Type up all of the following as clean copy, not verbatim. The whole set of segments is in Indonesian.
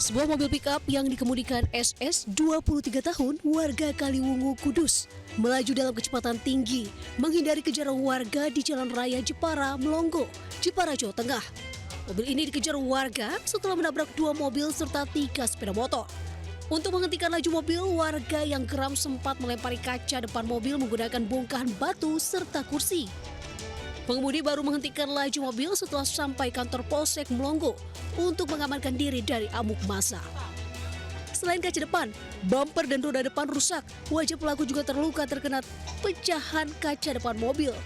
Sebuah mobil pick-up yang dikemudikan SS 23 tahun warga Kaliwungu, Kudus melaju dalam kecepatan tinggi menghindari kejaran warga di Jalan Raya Jepara, Melongo, Jepara, Jawa Tengah. Mobil ini dikejar warga setelah menabrak 2 mobil serta 3 sepeda motor. Untuk menghentikan laju mobil, warga yang geram sempat melempari kaca depan mobil menggunakan bongkahan batu serta kursi. Pengemudi baru menghentikan laju mobil setelah sampai kantor Polsek Melongo untuk mengamankan diri dari amuk massa. Selain kaca depan, bumper dan roda depan rusak. Wajah pelaku juga terluka terkena pecahan kaca depan mobil.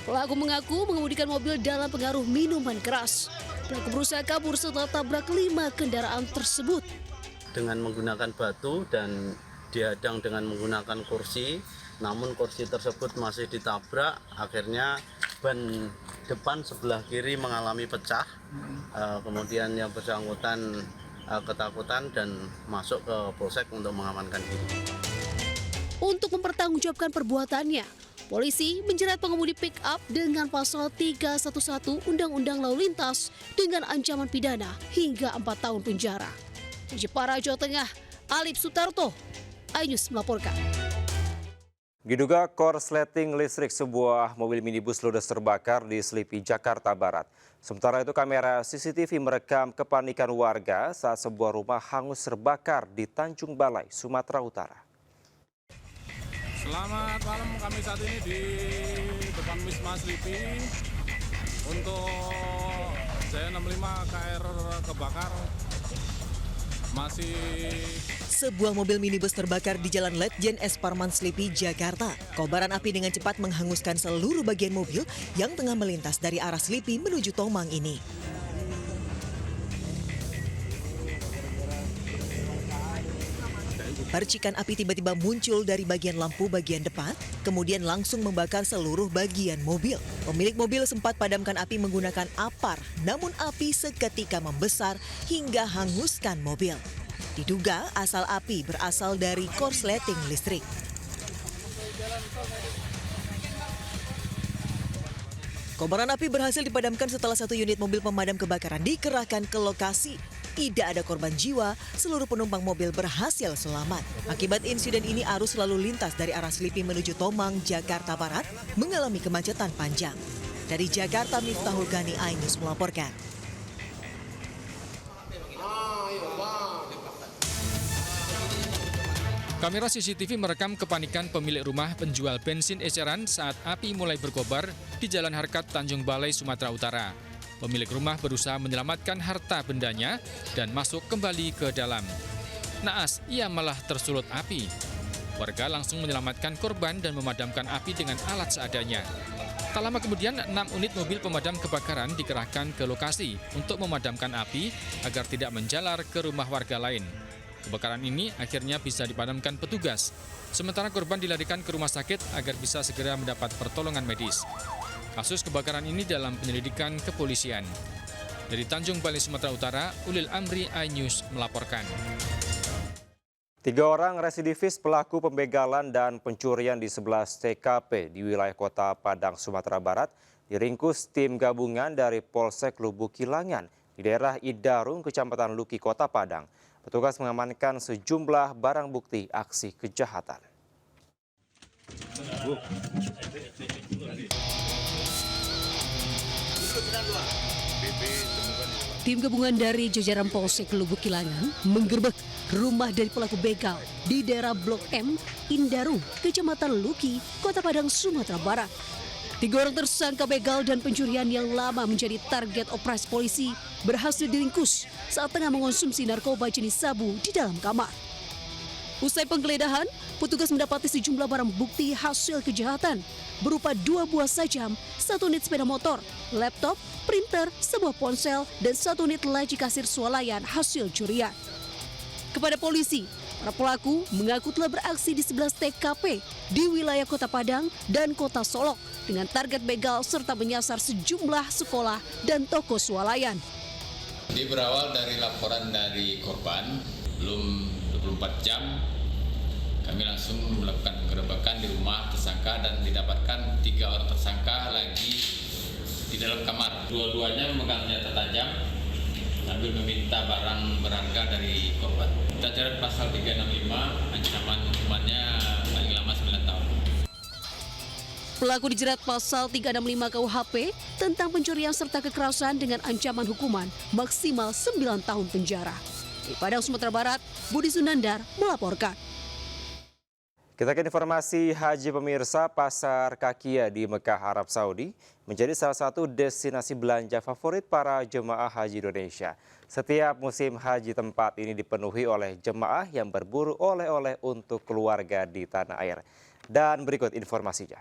Pelaku mengaku mengemudikan mobil dalam pengaruh minuman keras. Pelaku berusaha kabur setelah tabrak 5 kendaraan tersebut. Dengan menggunakan batu dan dihadang dengan menggunakan kursi, namun kursi tersebut masih ditabrak, akhirnya ban depan sebelah kiri mengalami pecah. Kemudian yang bersangkutan ketakutan dan masuk ke polsek untuk mengamankan diri. Untuk mempertanggungjawabkan perbuatannya, polisi menjerat pengemudi pick-up dengan pasal 311 Undang-Undang Lalu Lintas dengan ancaman pidana hingga 4 tahun penjara. Di Jepara, Jawa Tengah, Alif Sutarto, iNews melaporkan. Diduga korsleting listrik sebuah mobil minibus ludes terbakar di Selipi, Jakarta Barat. Sementara itu kamera CCTV merekam kepanikan warga saat sebuah rumah hangus terbakar di Tanjung Balai, Sumatera Utara. Selamat malam, kami saat ini di depan Wisma Selipi untuk J65 KR kebakar. Sebuah mobil minibus terbakar di Jalan Letjen S. Parman Selipi, Jakarta. Kobaran api dengan cepat menghanguskan seluruh bagian mobil yang tengah melintas dari arah Selipi menuju Tomang ini. Percikan api tiba-tiba muncul dari bagian lampu bagian depan, kemudian langsung membakar seluruh bagian mobil. Pemilik mobil sempat padamkan api menggunakan apar, namun api seketika membesar hingga hanguskan mobil. Diduga asal api berasal dari korsleting listrik. Kobaran api berhasil dipadamkan setelah 1 unit mobil pemadam kebakaran dikerahkan ke lokasi. Tidak ada korban jiwa, seluruh penumpang mobil berhasil selamat. Akibat insiden ini arus lalu lintas dari arah Selipi menuju Tomang, Jakarta Barat mengalami kemacetan panjang. Dari Jakarta, Miftahul Gani, iNews melaporkan. Kamera CCTV merekam kepanikan pemilik rumah penjual bensin eceran saat api mulai berkobar di Jalan Harkat, Tanjung Balai, Sumatera Utara. Pemilik rumah berusaha menyelamatkan harta bendanya dan masuk kembali ke dalam. Naas, ia malah tersulut api. Warga langsung menyelamatkan korban dan memadamkan api dengan alat seadanya. Tak lama kemudian, 6 unit mobil pemadam kebakaran dikerahkan ke lokasi untuk memadamkan api agar tidak menjalar ke rumah warga lain. Kebakaran ini akhirnya bisa dipadamkan petugas. Sementara korban dilarikan ke rumah sakit agar bisa segera mendapat pertolongan medis. Kasus kebakaran ini dalam penyelidikan kepolisian. Dari Tanjung Balai, Sumatera Utara, Ulil Amri, iNews melaporkan. 3 orang residivis pelaku pembegalan dan pencurian di 11 TKP di wilayah Kota Padang, Sumatera Barat diringkus tim gabungan dari Polsek Lubuk Kilangan di daerah Idarung, Kecamatan Luki, Kota Padang. Petugas mengamankan sejumlah barang bukti aksi kejahatan. Tim gabungan dari jajaran Polsek Lubuk Kilangan menggerebek rumah dari pelaku begal di daerah Blok M, Indarung, Kecamatan Luki, Kota Padang, Sumatera Barat. 3 orang tersangka begal dan pencurian yang lama menjadi target operasi polisi berhasil diringkus saat tengah mengonsumsi narkoba jenis sabu di dalam kamar. Usai penggeledahan, petugas mendapati sejumlah barang bukti hasil kejahatan berupa 2 buah sajam, 1 unit sepeda motor, laptop, printer, sebuah ponsel, dan 1 unit laci kasir swalayan hasil curian. Kepada polisi, para pelaku mengaku telah beraksi di 11 TKP di wilayah Kota Padang dan Kota Solok dengan target begal serta menyasar sejumlah sekolah dan toko swalayan. Berawal dari laporan dari korban, belum 24 jam kami langsung melakukan penggerebekan di rumah tersangka dan didapatkan 3 orang tersangka lagi di dalam kamar. Dua-duanya memegang senjata tajam sambil meminta barang berharga dari korban. Kita jerat pasal 365, ancaman hukumannya paling lama 9 tahun. Pelaku dijerat pasal 365 KUHP tentang pencurian serta kekerasan dengan ancaman hukuman maksimal 9 tahun penjara. Di Padang, Sumatera Barat, Budi Sunandar melaporkan. Kita ke informasi haji pemirsa. Pasar Kakia di Mekah, Arab Saudi menjadi salah satu destinasi belanja favorit para jemaah haji Indonesia. Setiap musim haji tempat ini dipenuhi oleh jemaah yang berburu oleh-oleh untuk keluarga di tanah air. Dan berikut informasinya.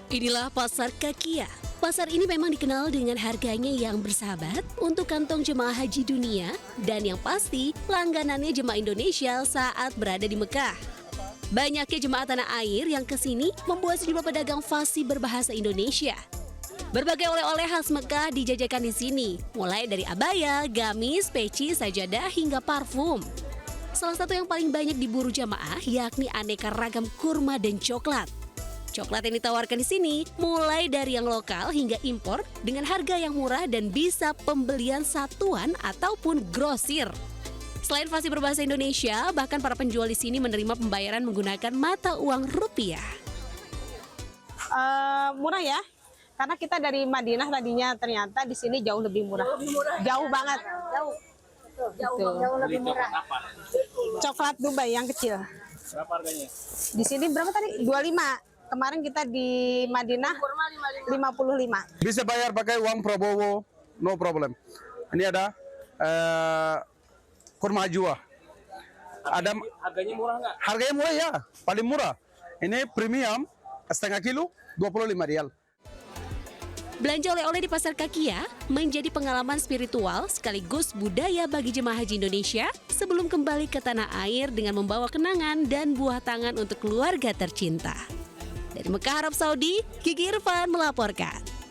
Inilah Pasar Kakia. Pasar ini memang dikenal dengan harganya yang bersahabat untuk kantong jemaah haji dunia dan yang pasti langganannya jemaah Indonesia saat berada di Mekah. Banyaknya jemaah tanah air yang kesini membuat sejumlah pedagang fasih berbahasa Indonesia. Berbagai oleh-oleh khas Mekah dijajakan di sini, mulai dari abaya, gamis, peci, sajadah hingga parfum. Salah satu yang paling banyak diburu jamaah yakni aneka ragam kurma dan coklat. Coklat yang ditawarkan di sini mulai dari yang lokal hingga impor dengan harga yang murah dan bisa pembelian satuan ataupun grosir. Selain fasih berbahasa Indonesia, bahkan para penjual di sini menerima pembayaran menggunakan mata uang rupiah. Murah ya, karena kita dari Madinah tadinya, ternyata di sini jauh lebih murah. Jauh banget. Jauh lebih murah. Coklat Dubai yang kecil. Berapa harganya? Di sini berapa tadi? 25. Kemarin kita di Madinah 55. Bisa bayar pakai uang Prabowo, no problem. Ini ada kurma ajwa. Harganya murah nggak? Harganya murah ya, paling murah. Ini premium, setengah kilo, 25 rial. Belanja oleh-oleh di Pasar Kakia menjadi pengalaman spiritual sekaligus budaya bagi jemaah haji Indonesia sebelum kembali ke tanah air dengan membawa kenangan dan buah tangan untuk keluarga tercinta. Dari Mekah, Arab Saudi, Gigi Irfan melaporkan.